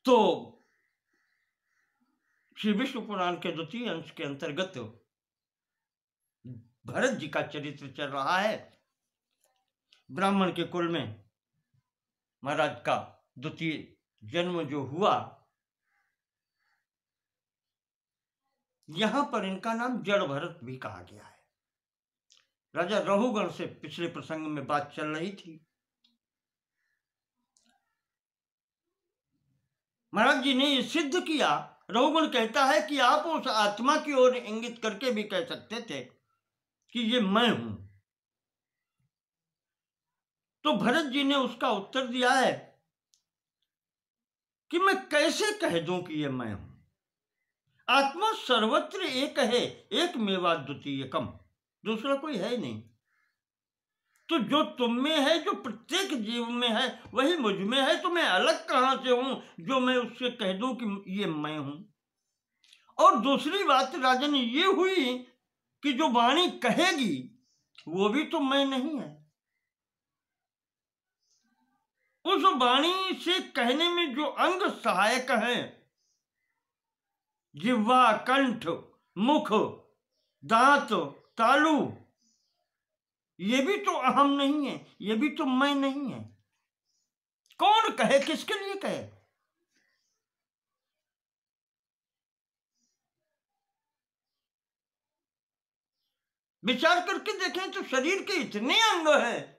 तो श्री विष्णु पुराण के 2 अंश के अंतर्गत भरत जी का चरित्र चल रहा है। ब्राह्मण के कुल में महाराज का 2 जन्म जो हुआ, यहां पर इनका नाम जड़ भरत भी कहा गया है। राजा रहुगण से पिछले प्रसंग में बात चल रही थी। महाराज जी ने यह सिद्ध किया। रहुगण कहता है कि आप उस आत्मा की ओर इंगित करके भी कह सकते थे कि ये मैं हूं। तो भरत जी ने उसका उत्तर दिया है कि मैं कैसे कह दूं कि ये मैं हूं। आत्मा सर्वत्र एक है, एक मेवा द्वितीयकम, दूसरा कोई है नहीं। तो जो तुम में है, जो प्रत्येक जीव में है, वही मुझ में है। तो मैं अलग कहां से हूं जो मैं उससे कह दूं कि ये मैं हूं। और दूसरी बात राजन ये हुई कि जो वाणी कहेगी वो भी तो मैं नहीं है। उस वाणी से कहने में जो अंग सहायक हैं, जिह्वा, कंठ, मुख, दांत, तालू, ये भी तो अहम नहीं है, ये भी तो मैं नहीं है। कौन कहे, किसके लिए कहे? विचार करके देखें तो शरीर के इतने अंग हैं,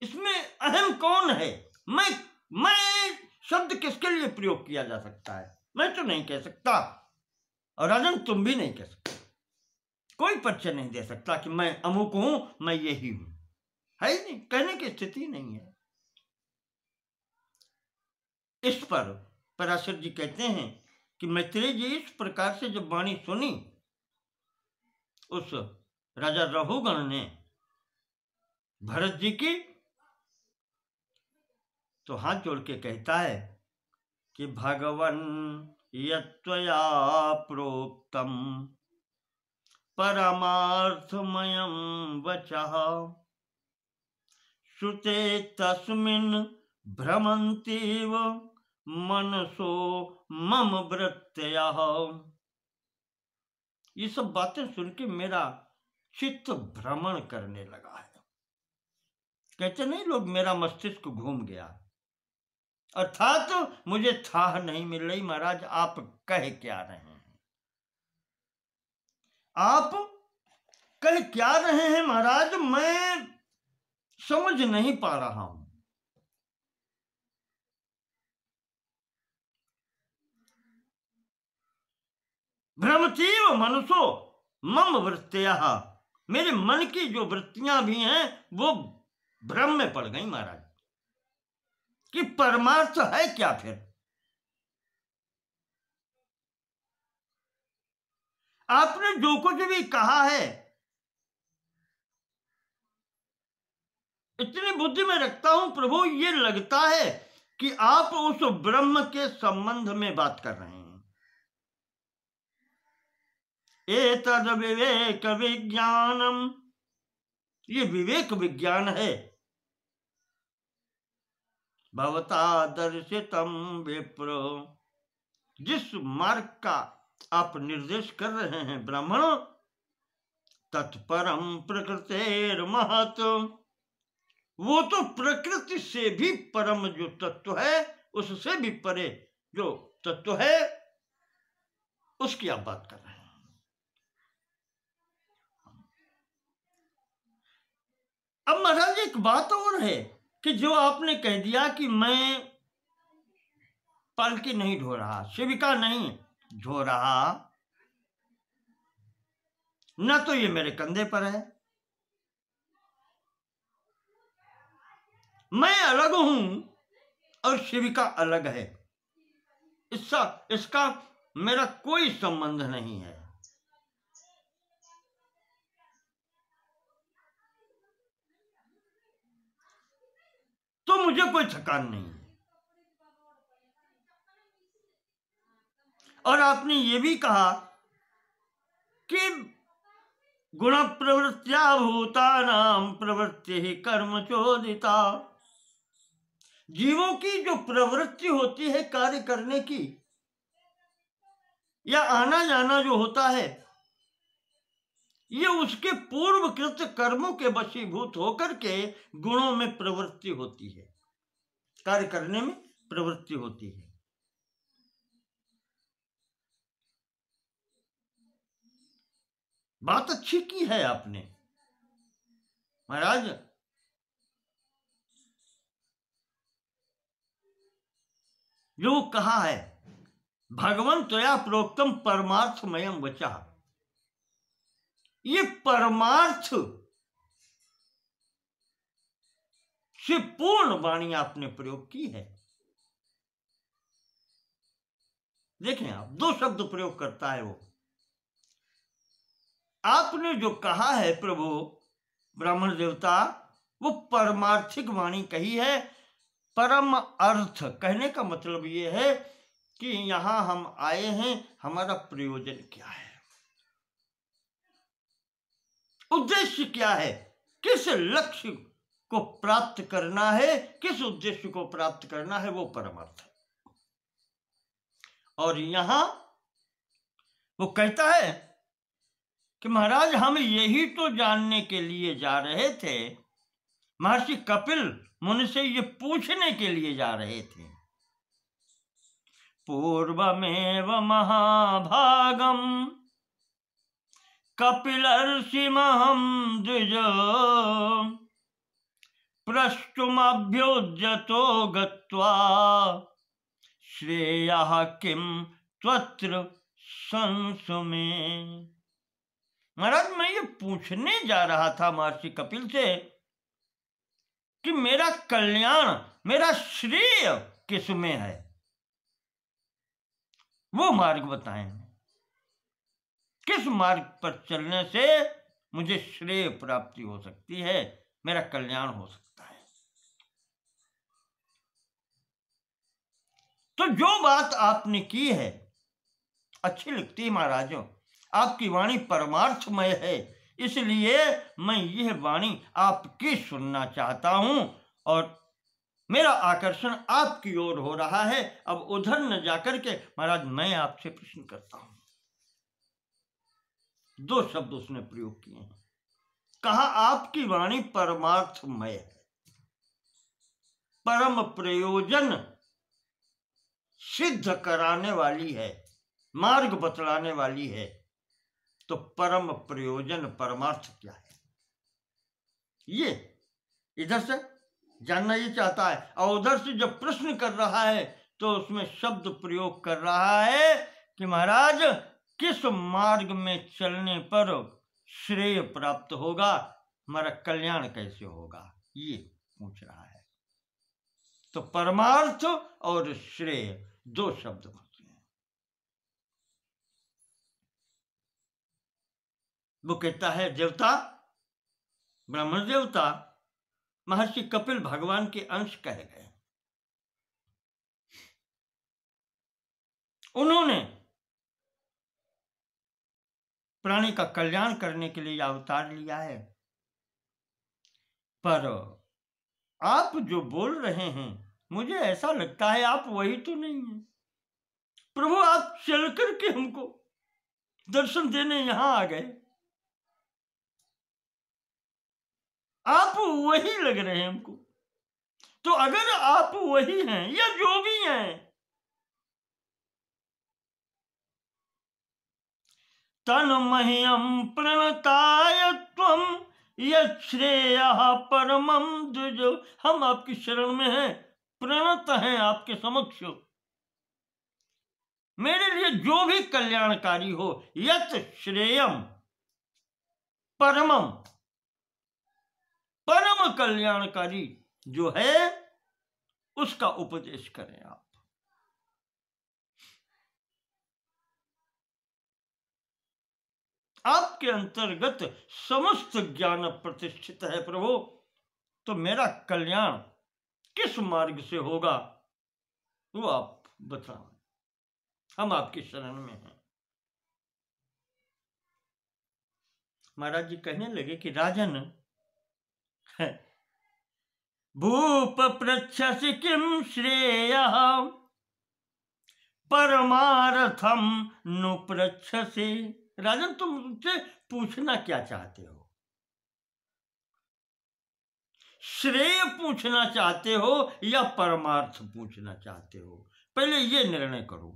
इसमें अहम कौन है? मैं शब्द किसके लिए प्रयोग किया जा सकता है? मैं तो नहीं कह सकता, और राजन तुम भी नहीं कह सकते। कोई परिचय नहीं दे सकता कि मैं अमुक हूं, मैं यही हूं। है ही नहीं, कहने की स्थिति नहीं है। इस पर पराशर जी कहते हैं कि मैत्रेय जी इस प्रकार से जब वाणी सुनी, उस राजा रहुगण ने भरत जी की, तो हाथ जोड़ के कहता है कि भगवन यत्त्वया प्रोक्तम परमार्थमयं वचः श्रुते तस्मिन् भ्रमन्तीव मनसो मम वृत्तयः। ये सब बातें सुन के मेरा चित्त भ्रमण करने लगा है। कहते नहीं लोग, मेरा मस्तिष्क घूम गया, अर्थात मुझे थाह नहीं मिल रही महाराज आप कह क्या रहे हैं। आप कह क्या रहे हैं महाराज, मैं समझ नहीं पा रहा हूं। भ्रमतीव मनसो मम वृत्तियाः, मेरे मन की जो वृत्तियां भी हैं वो भ्रम में पड़ गई महाराज कि परमार्थ है क्या। फिर आपने जो कुछ भी कहा है, इतनी बुद्धि में रखता हूं प्रभु, ये लगता है कि आप उस ब्रह्म के संबंध में बात कर रहे हैं। एतद विवेक विज्ञानम, ये विवेक विज्ञान है। भवता दर्शितम विप्र, जिस मार्ग का आप निर्देश कर रहे हैं ब्राह्मण, तत्परम प्रकृतेर महत, वो तो प्रकृति से भी परम जो तत्व है, उससे भी परे जो तत्व है, उसकी आप बात कर रहे हैं। अब महाराज एक बात और है कि जो आपने कह दिया कि मैं पालकी नहीं ढो रहा, शिविका नहीं ढो रहा, न तो ये मेरे कंधे पर है, मैं अलग हूं और शिविका अलग है, इसका मेरा कोई संबंध नहीं है। तो मुझे कोई थकान नहीं है। और आपने ये भी कहा कि गुण प्रवृत्त्या भूतानां प्रवृत्ति कर्म चोदिता, जीवों की जो प्रवृत्ति होती है कार्य करने की या आना जाना जो होता है, ये उसके पूर्वकृत कर्मों के वशीभूत होकर के गुणों में प्रवृत्ति होती है, कार्य करने में प्रवृत्ति होती है। बात अच्छी की है आपने महाराज। जो कहा है भगवन् त्वया प्रोक्तम परमार्थमयम वचा, ये परमार्थ से पूर्ण वाणी आपने प्रयोग की है। देखें आप, दो शब्द प्रयोग करता है वो। आपने जो कहा है प्रभु ब्राह्मण देवता, वो परमार्थिक वाणी कही है। परम अर्थ कहने का मतलब ये है कि यहां हम आए हैं, हमारा प्रयोजन क्या है, उद्देश्य क्या है, किस लक्ष्य को प्राप्त करना है, किस उद्देश्य को प्राप्त करना है, वो परमार्थ है। और यहां वो कहता है कि महाराज हम यही तो जानने के लिए जा रहे थे, महर्षि कपिल मुनि से ये पूछने के लिए जा रहे थे। पूर्वमेव महाभागम कपिलर्षिमहं द्विज प्रष्टुमभ्योद्यतो गत्वा श्रेयः किं त्वत्र संसु में। महाराज मैं ये पूछने जा रहा था महर्षि कपिल से कि मेरा कल्याण, मेरा श्रेय किसमें है, वो मार्ग बताएं। किस मार्ग पर चलने से मुझे श्रेय प्राप्ति हो सकती है, मेरा कल्याण हो सकता है। तो जो बात आपने की है अच्छी लगती है महाराजों। आपकी वाणी परमार्थमय है, इसलिए मैं यह वाणी आपकी सुनना चाहता हूं और मेरा आकर्षण आपकी ओर हो रहा है। अब उधर न जाकर के महाराज मैं आपसे प्रश्न करता हूं। दो शब्द उसने प्रयोग किए हैं। कहा आपकी वाणी परमार्थमय है, परम प्रयोजन सिद्ध कराने वाली है, मार्ग बतलाने वाली है। तो परम प्रयोजन परमार्थ क्या है, ये इधर से जानना ये चाहता है। और उधर से जब प्रश्न कर रहा है तो उसमें शब्द प्रयोग कर रहा है कि महाराज किस मार्ग में चलने पर श्रेय प्राप्त होगा, हमारा कल्याण कैसे होगा, ये पूछ रहा है। तो परमार्थ और श्रेय दो शब्द होते हैं। वो कहता है देवता, ब्राह्मण देवता महर्षि कपिल भगवान के अंश कहे गए। उन्होंने प्राणी का कल्याण करने के लिए अवतार लिया है। पर आप जो बोल रहे हैं मुझे ऐसा लगता है आप वही तो नहीं है। प्रभु आप चल करके हमको दर्शन देने यहां आ गए, आप वही लग रहे हैं हमको। तो अगर आप वही हैं या जो भी हैं, तन मह्यम प्रणताय त्वम यच्छ्रेयः परमं द्विज। हम आपकी शरण में हैं, प्रणत हैं आपके समक्ष। मेरे लिए जो भी कल्याणकारी हो, यत् श्रेयम परमम, परम कल्याणकारी जो है उसका उपदेश करें आप। आपके अंतर्गत समस्त ज्ञान प्रतिष्ठित है प्रभु। तो मेरा कल्याण किस मार्ग से होगा वो आप बताओ, हम आपकी शरण में हैं। महाराज जी कहने लगे कि राजन, भूप पृच्छसि किम श्रेयः परमार्थम नु पृच्छसि। राजन, तुम मुझसे पूछना क्या चाहते हो? श्रेय पूछना चाहते हो या परमार्थ पूछना चाहते हो? पहले ये निर्णय करो।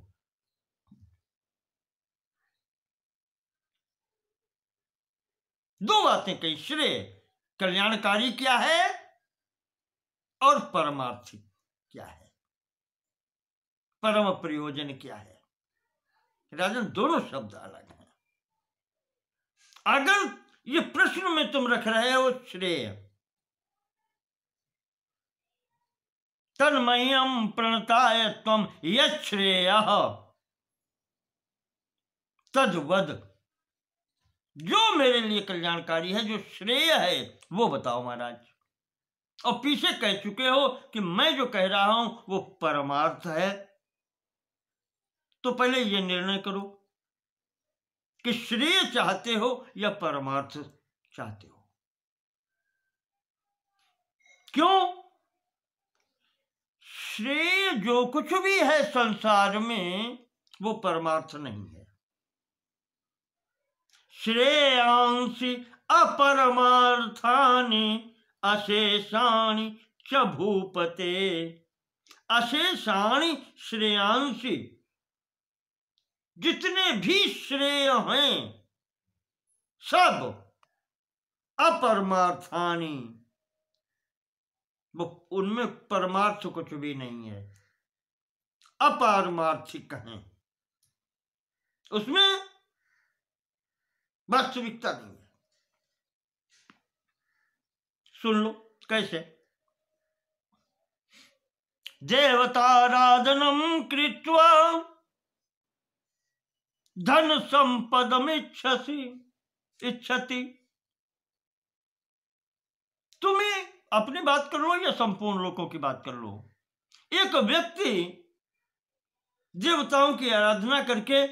दो बातें कही, श्रेय कल्याणकारी क्या है और परमार्थी क्या है, परम प्रयोजन क्या है। राजन, दोनों शब्द अलग हैं। अगर ये प्रश्न में तुम रख रहे हो श्रेय, तन्मय्यम प्रणताय त्वम यच्छ्रेयः तद्वद, जो मेरे लिए कल्याणकारी है, जो श्रेय है, वो बताओ महाराज। और पीछे कह चुके हो कि मैं जो कह रहा हूं वो परमार्थ है, तो पहले ये निर्णय करो कि श्रेय चाहते हो या परमार्थ चाहते हो। क्यों? श्रेय जो कुछ भी है संसार में वो परमार्थ नहीं है। श्रेयांसि अपरमार्थानि अशेषाणि च भूपते। अशेषाणि श्रेयांसि, जितने भी श्रेय हैं सब अपरमार्थानि, वो उनमें परमार्थ कुछ भी नहीं है, अपारमार्थिक हैं, उसमें वास्तविकता नहीं है। सुन लो कैसे। देवताराधनम कृत्वा धन संपदमिच्छसि इच्छति। तुम्हें अपनी बात कर लो या संपूर्ण लोगों की बात कर लो, एक व्यक्ति देवताओं की आराधना करके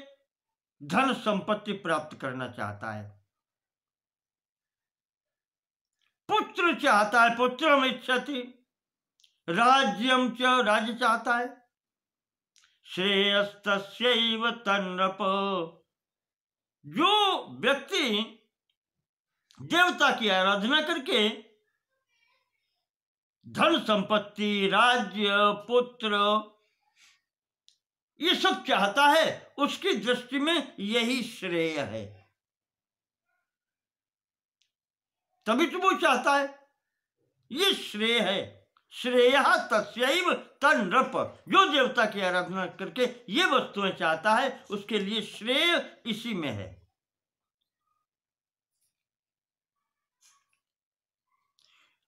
धन संपत्ति प्राप्त करना चाहता है, पुत्र चाहता है, पुत्रम इच्छति, राज्यम च, राज्य चाहता है, श्रेयस्तस्यैव तन्नृप। जो व्यक्ति देवता की आराधना करके धन संपत्ति, राज्य, पुत्र, ये सब चाहता है, उसकी दृष्टि में यही श्रेय है, तभी तो वो चाहता है, ये श्रेय है। श्रेयः तस्यैव तन्नृप, जो देवता की आराधना करके ये वस्तुएं चाहता है उसके लिए श्रेय इसी में है।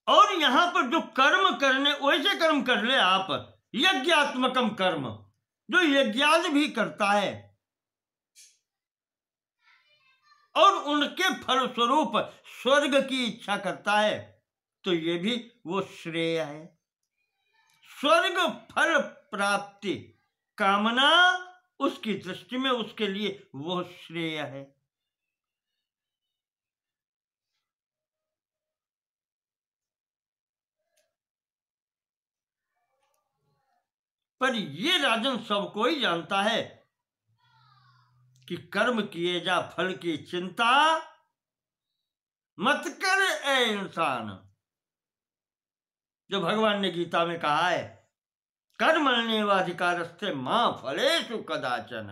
और यहां पर जो कर्म करने, वैसे कर्म कर ले आप, यज्ञात्मकम कर्म, जो यज्ञादि भी करता है और उनके फलस्वरूप स्वर्ग की इच्छा करता है, तो ये भी वो श्रेय है। स्वर्ग फल प्राप्ति कामना उसकी दृष्टि में उसके लिए वो श्रेय है। पर ये राजन सबको ही जानता है कि कर्म किए जा, फल की चिंता मत कर ए इंसान। जो भगवान ने गीता में कहा है, कर्मण्येवाधिकारस्ते मा फलेषु कदाचन,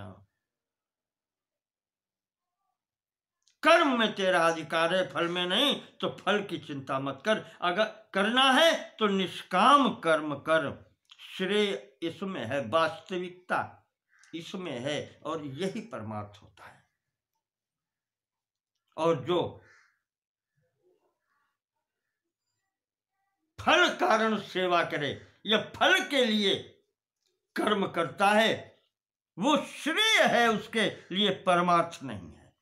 कर्म में तेरा अधिकार है, फल में नहीं, तो फल की चिंता मत कर। अगर करना है तो निष्काम कर्म कर, श्रेय इसमें है, वास्तविकता इसमें है, और यही परमार्थ होता है। और जो फल कारण सेवा करे या फल के लिए कर्म करता है, वो श्रेय है, उसके लिए परमार्थ नहीं है।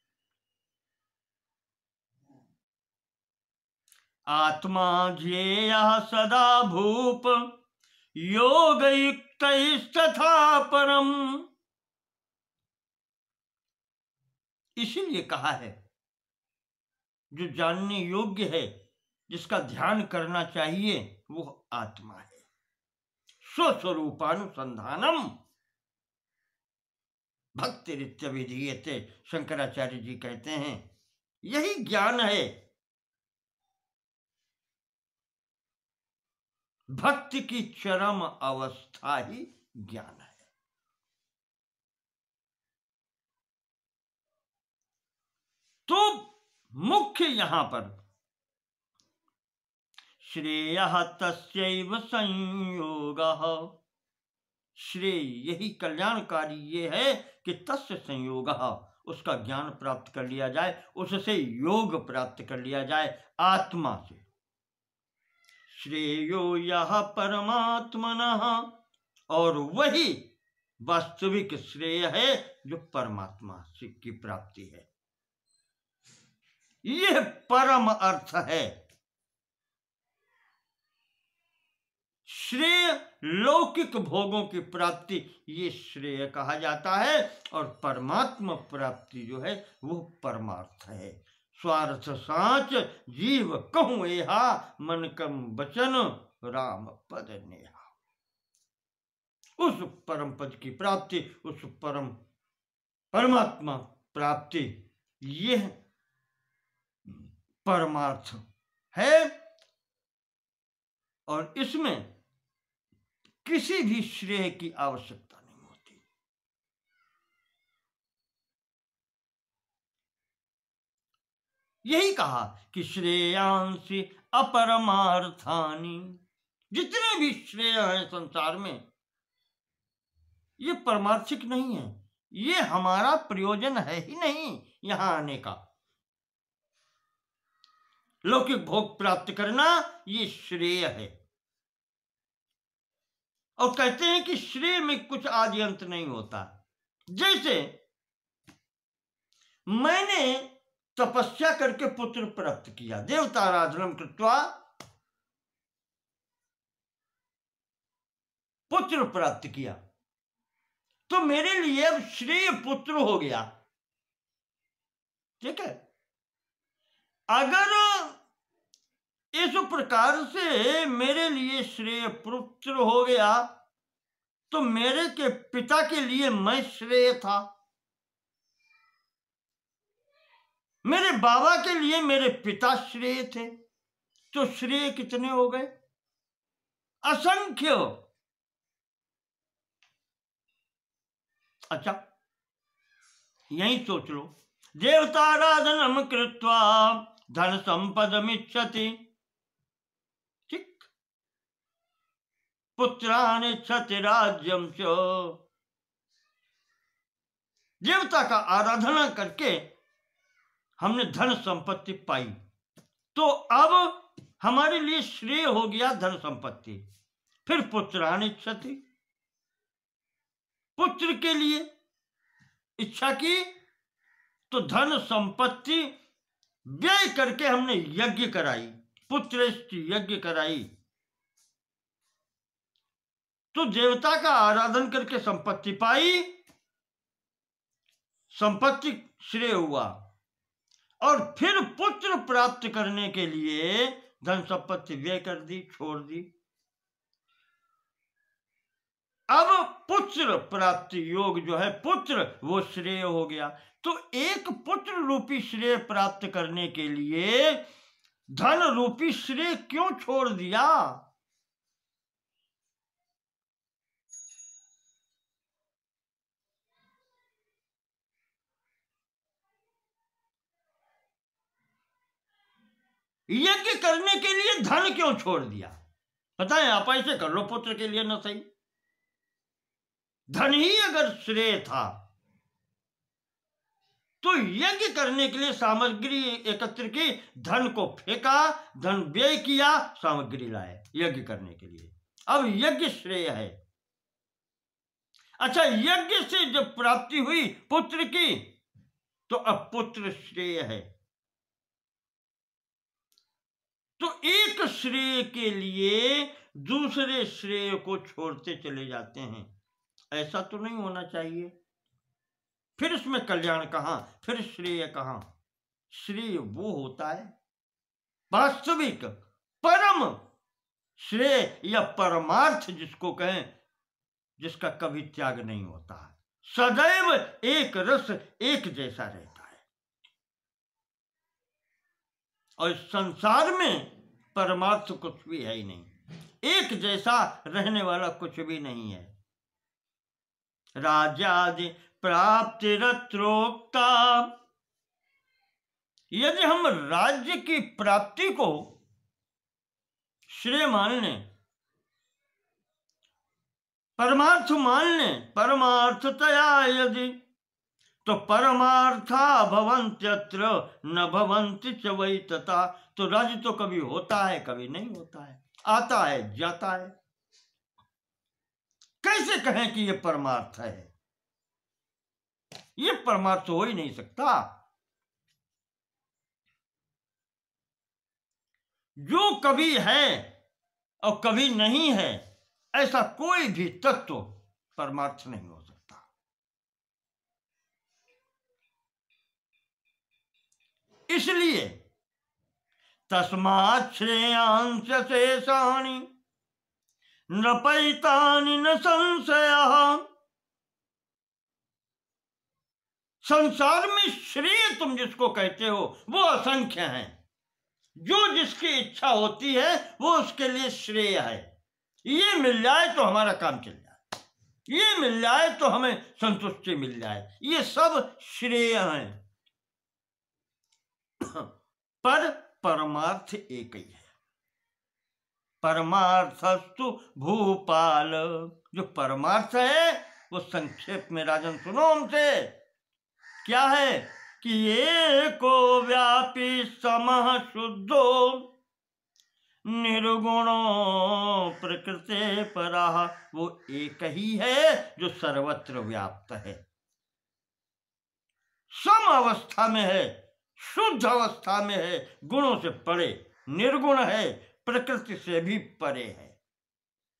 आत्मा ध्येयः सदा भूप योगयुक्तैस्तथा परम। इसीलिए कहा है, जो जानने योग्य है, जिसका ध्यान करना चाहिए, वो आत्मा है। स्वस्वरूपानुसंधानम भक्तिरित्यभिधीयते, शंकराचार्य जी कहते हैं यही ज्ञान है। भक्ति की चरम अवस्था ही ज्ञान है। तो मुख्य यहां पर श्रेयः तस्यैव संयोगः, श्रेय यही कल्याणकारी ये है कि तस्य संयोगः, उसका ज्ञान प्राप्त कर लिया जाए, उससे योग प्राप्त कर लिया जाए आत्मा से। श्रेयो यह परमात्मनः, और वही वास्तविक श्रेय है जो परमात्मा की प्राप्ति है। यह परम अर्थ है। श्रेय लौकिक भोगों की प्राप्ति ये श्रेय कहा जाता है, और परमात्मा प्राप्ति जो है वो परमार्थ है। स्वार्थ साच जीव कहूं एहा, मन कम बचन राम पद नेहा। उस परम पद की प्राप्ति, उस परमात्मा प्राप्ति, यह परमार्थ है। और इसमें किसी भी श्रेय की आवश्यकता नहीं होती। यही कहा कि श्रेयांसी अपरमार्थानि, जितने भी श्रेय हैं संसार में ये परमार्थिक नहीं है, ये हमारा प्रयोजन है ही नहीं यहां आने का। लौकिक भोग प्राप्त करना ये श्रेय है। और कहते हैं कि श्रेय में कुछ आदि अंत नहीं होता। जैसे मैंने तपस्या करके पुत्र प्राप्त किया, देवताराधनम कृत्वा पुत्र प्राप्त किया, तो मेरे लिए अब श्रेय पुत्र हो गया। ठीक है, अगर इस प्रकार से मेरे लिए श्रेय पुत्र हो गया तो मेरे के पिता के लिए मैं श्रेय था, मेरे बाबा के लिए मेरे पिता श्रेय थे, तो श्रेय कितने हो गए? असंख्य। अच्छा यही सोच लो, देवताराधनम कृत्वा धन संपदमिच्छति, ठीक, पुत्रानिच्छति राज्यम च, देवता का आराधना करके हमने धन संपत्ति पाई, तो अब हमारे लिए श्रेय हो गया धन संपत्ति। फिर पुत्रानिच्छति, पुत्र के लिए इच्छा की तो धन संपत्ति व्यय करके हमने यज्ञ कराई, पुत्रेष्ट यज्ञ कराई, तो देवता का आराधन करके संपत्ति पाई, संपत्ति श्रेय हुआ। और फिर पुत्र प्राप्त करने के लिए धन संपत्ति व्यय कर दी, छोड़ दी। अब पुत्र प्राप्ति योग जो है पुत्र, वो श्रेय हो गया। तो एक पुत्र रूपी श्रेय प्राप्त करने के लिए धन रूपी श्रेय क्यों छोड़ दिया? यज्ञ करने के लिए धन क्यों छोड़ दिया? पता है, आप ऐसे कर लो, पुत्र के लिए ना सही, धन ही अगर श्रेय था तो यज्ञ करने के लिए सामग्री एकत्र की, धन को फेंका, धन व्यय किया, सामग्री लाए यज्ञ करने के लिए। अब यज्ञ श्रेय है। अच्छा, यज्ञ से जब प्राप्ति हुई पुत्र की तो अब पुत्र श्रेय है। तो एक श्रेय के लिए दूसरे श्रेय को छोड़ते चले जाते हैं, ऐसा तो नहीं होना चाहिए। फिर इसमें कल्याण कहां, फिर श्रेय कहां? श्रेय वो होता है वास्तविक परम श्रेय या परमार्थ जिसको कहें, जिसका कभी त्याग नहीं होता है, सदैव एक रस एक जैसा रहता है। और इस संसार में परमार्थ कुछ भी है ही नहीं, एक जैसा रहने वाला कुछ भी नहीं है। राज्यादि प्राप्ति रत्रोक्ता, यदि हम राज्य की प्राप्ति को श्रेय मान लें, परमार्थ मान लें, परमार्थतया यदि, तो परमार्था भवन्त्यत्र न भवन्ति च वै तथा। तो राज्य तो कभी होता है कभी नहीं होता है, आता है जाता है। कैसे कहें कि ये परमार्थ है? ये परमार्थ हो ही नहीं सकता। जो कभी है और कभी नहीं है, ऐसा कोई भी तत्व परमार्थ नहीं हो सकता। इसलिए तस्मात् श्रेयांश शेषाणि नृपैतानि न संशयः। संसार में श्रेय तुम जिसको कहते हो वो असंख्य हैं। जो जिसकी इच्छा होती है वो उसके लिए श्रेय है। ये मिल जाए तो हमारा काम चल जाए, ये मिल जाए तो हमें संतुष्टि मिल जाए, ये सब श्रेय हैं। पर परमार्थ एक ही है। परमार्थस्तु भूपाल, जो परमार्थ है वो संक्षेप में राजन सुनो हमसे, क्या है कि एको व्यापी समः शुद्धो निर्गुणो प्रकृते परः। वो एक ही है जो सर्वत्र व्याप्त है, सम अवस्था में है, शुद्ध अवस्था में है, गुणों से परे, निर्गुण है, प्रकृति से भी परे है।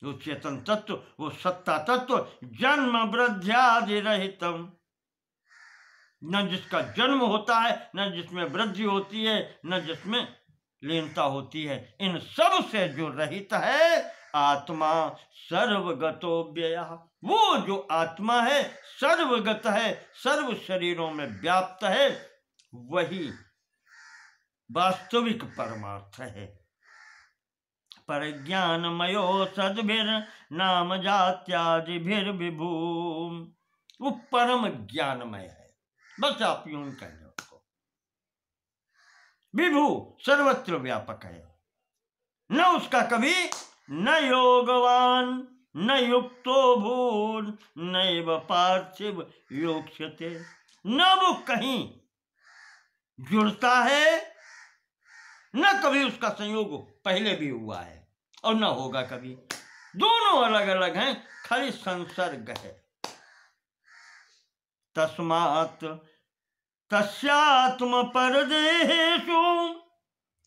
वो चेतन तत्व, वो सत्ता तत्व, जन्म वृद्ध्यादि रहितम, न जिसका जन्म होता है, न जिसमें वृद्धि होती है, न जिसमें लीनता होती है, इन सब से जो रहित है, आत्मा सर्वगतो व्ययः। वो जो आत्मा है सर्वगत है, सर्व शरीरों में व्याप्त है, वही वास्तविक परमार्थ है। परज्ञानमयो सद्भिर नाम जात्यादिभिर विभू, वो परम ज्ञानमय है। बस आप यूं कह लो उसको, विभू सर्वत्र व्यापक है। न उसका कभी न योगवान न युक्तो भून नैव पार्थिव योक्ष्यते, न वो कहीं जुड़ता है, न कभी उसका संयोग पहले भी हुआ है और न होगा कभी। दोनों अलग अलग हैं, खाली संसर्ग है। तस्मात् तस्यात्म परदेहेषु,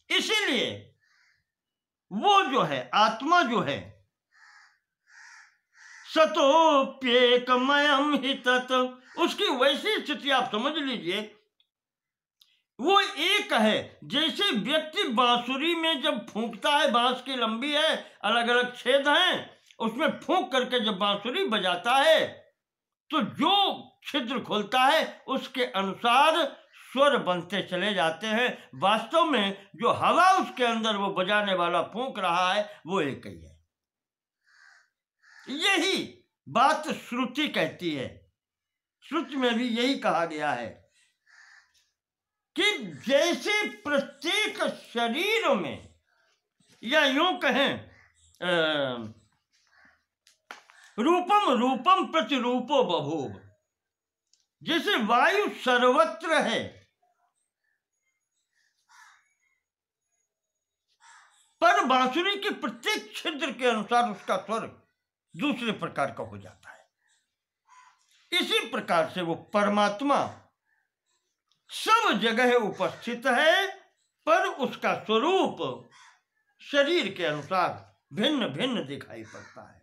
इसीलिए वो जो है आत्मा जो है, सतोप्येकमयम् हि तत्, उसकी वैसी स्थिति आप समझ लीजिए, वो एक है। जैसे व्यक्ति बांसुरी में जब फूंकता है, बांस की लंबी है, अलग अलग छेद हैं, उसमें फूंक करके जब बांसुरी बजाता है तो जो छिद्र खोलता है उसके अनुसार स्वर बनते चले जाते हैं। वास्तव में जो हवा उसके अंदर वो बजाने वाला फूंक रहा है वो एक ही है। यही बात श्रुति कहती है। श्रुति में भी यही कहा गया है कि जैसे प्रत्येक शरीर में, या यूं कहें रूपम रूपम प्रतिरूपो बभूव, जैसे वायु सर्वत्र है पर बांसुरी के प्रत्येक छिद्र के अनुसार उसका स्वर दूसरे प्रकार का हो जाता है। इसी प्रकार से वो परमात्मा सब जगह उपस्थित है, पर उसका स्वरूप शरीर के अनुसार भिन्न भिन्न दिखाई पड़ता है।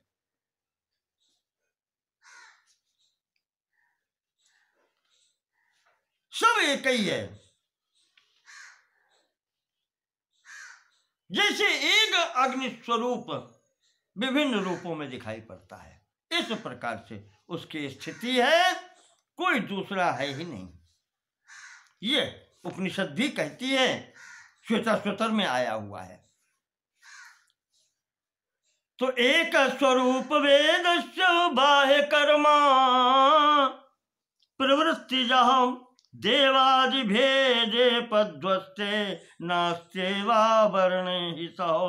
सब एक ही है। जैसे एक अग्नि स्वरूप विभिन्न रूपों में दिखाई पड़ता है। इस प्रकार से उसकी स्थिति है, कोई दूसरा है ही नहीं। ये उपनिषद भी कहती है, श्वेताश्वतर में आया हुआ है। तो एक स्वरूप वेदस्य बाह्य कर्मा प्रवृत्ति जहां देवादि भेदे पद्वस्ते नास्तेवा वर्णे ही सहो।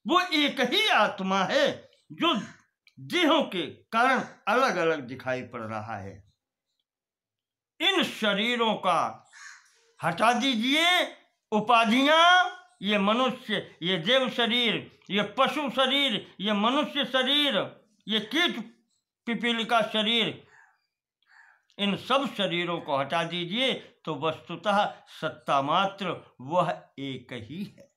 वो एक ही आत्मा है जो देहों के कारण अलग अलग दिखाई पड़ रहा है। इन शरीरों का हटा दीजिए उपाधियां, ये मनुष्य, ये देव शरीर, ये पशु शरीर, ये मनुष्य शरीर, ये कीट पिपीलिका शरीर, इन सब शरीरों को हटा दीजिए तो वस्तुतः सत्ता मात्र वह एक ही है।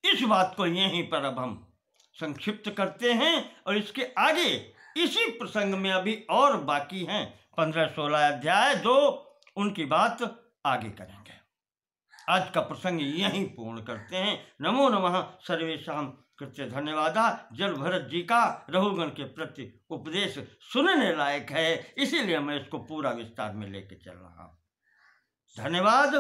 इस बात को यहीं पर अब हम संक्षिप्त करते हैं और इसके आगे इसी प्रसंग में अभी और बाकी हैं 15-16 अध्याय, जो उनकी बात आगे करेंगे। आज का प्रसंग यहीं पूर्ण करते हैं। नमो नमः सर्वेषां कृत्य धन्यवादा। जल भरत जी का रघुगण के प्रति उपदेश सुनने लायक है, इसीलिए मैं इसको पूरा विस्तार में लेके चल रहा हूँ। धन्यवाद।